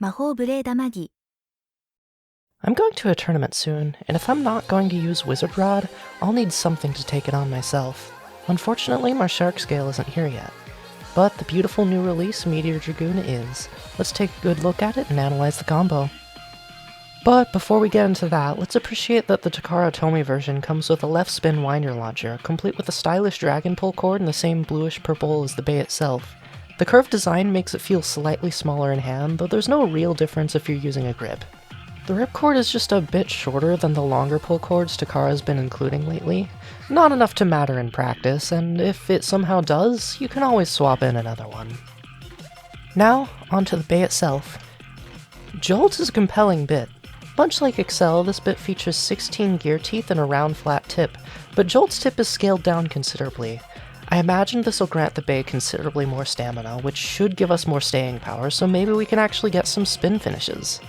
魔法無礼玉木 I'm going to a tournament soon, and if I'm not going to use Wizard Rod, I'll need something to take it on myself. Unfortunately, my Shark Scale isn't here yet. But the beautiful new release, Meteor Dragoon, is. Let's take a good look at it and analyze the combo. But before we get into that, let's appreciate that the Takara Tomy version comes with a left spin winder launcher, complete with a stylish dragon pull cord in the same bluish-purple as the bay itself. The curved design makes it feel slightly smaller in hand, though there's no real difference if you're using a grip. The ripcord is just a bit shorter than the longer pull cords Takara's been including lately. Not enough to matter in practice, and if it somehow does, you can always swap in another one. Now, onto the bay itself. Jolt is a compelling bit. Much like Excel, this bit features 16 gear teeth and a round flat tip, but Jolt's tip is scaled down considerably. I imagine this will grant the bay considerably more stamina, which should give us more staying power, so maybe we can actually get some spin finishes.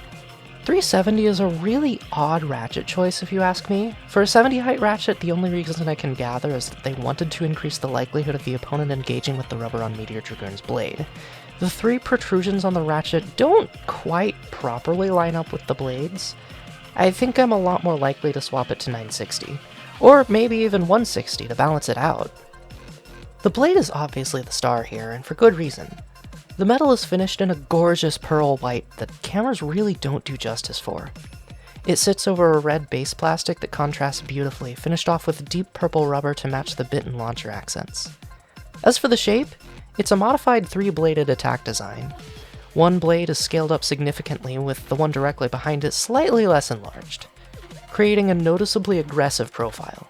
370 is a really odd ratchet choice if you ask me. For a 70 height ratchet, the only reason I can gather is that they wanted to increase the likelihood of the opponent engaging with the rubber on Meteor Dragoon's blade. The 3 protrusions on the ratchet don't quite properly line up with the blades. I think I'm a lot more likely to swap it to 960, or maybe even 160 to balance it out. The blade is obviously the star here, and for good reason. The metal is finished in a gorgeous pearl white that cameras really don't do justice for. It sits over a red base plastic that contrasts beautifully, finished off with deep purple rubber to match the bit and launcher accents. As for the shape, it's a modified 3-bladed attack design. One blade is scaled up significantly, with the one directly behind it slightly less enlarged, creating a noticeably aggressive profile.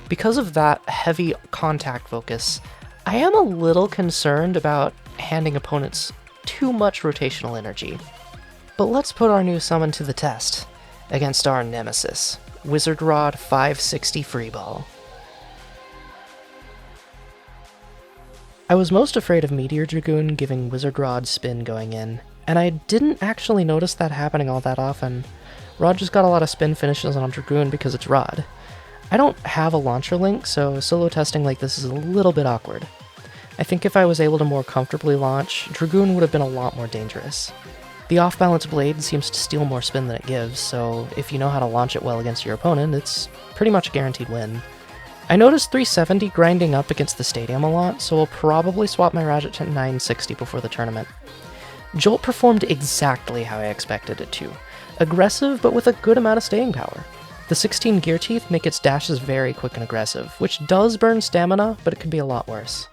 Because of that heavy contact focus, I am a little concerned about handing opponents too much rotational energy. But let's put our new summon to the test against our nemesis, Wizard Rod 560 Freeball. I was most afraid of Meteor Dragoon giving Wizard Rod spin going in, and I didn't actually notice that happening all that often. Rod just got a lot of spin finishes on Dragoon because it's Rod. I don't have a launcher link, so solo testing like this is a little bit awkward. I think if I was able to more comfortably launch, Dragoon would have been a lot more dangerous. The off-balance blade seems to steal more spin than it gives, so if you know how to launch it well against your opponent, it's pretty much a guaranteed win. I noticed 370 grinding up against the stadium a lot, so I'll probably swap my ratchet to 960 before the tournament. Jolt performed exactly how I expected it to. Aggressive, but with a good amount of staying power. The 16 gear teeth make its dashes very quick and aggressive, which does burn stamina, but it could be a lot worse.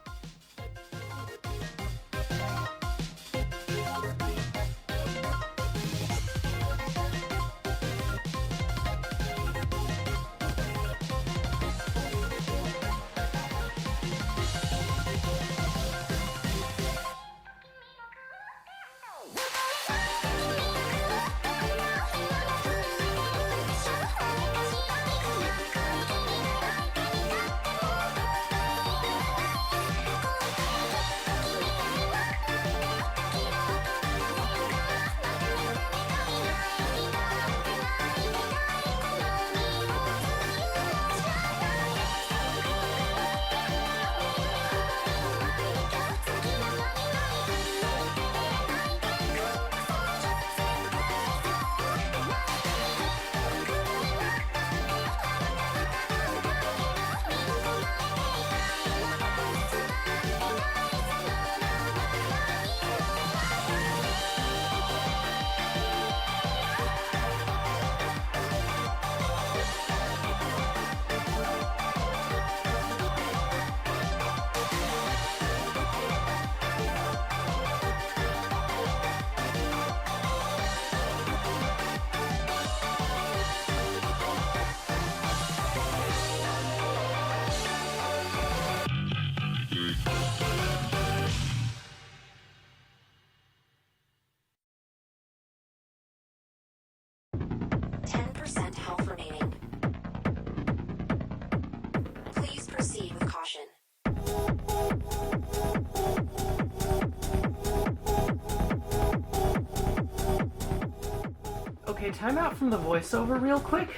Okay, time out from the voiceover real quick.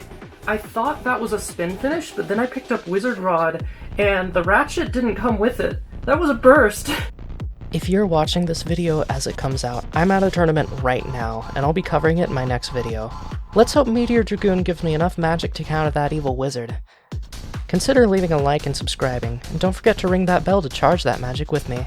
I thought that was a spin finish, but then I picked up Wizard Rod, and the ratchet didn't come with it. That was a burst. If you're watching this video as it comes out, I'm at a tournament right now, and I'll be covering it in my next video. Let's hope Meteor Dragoon gives me enough magic to counter that evil wizard. Consider leaving a like and subscribing, and don't forget to ring that bell to charge that magic with me.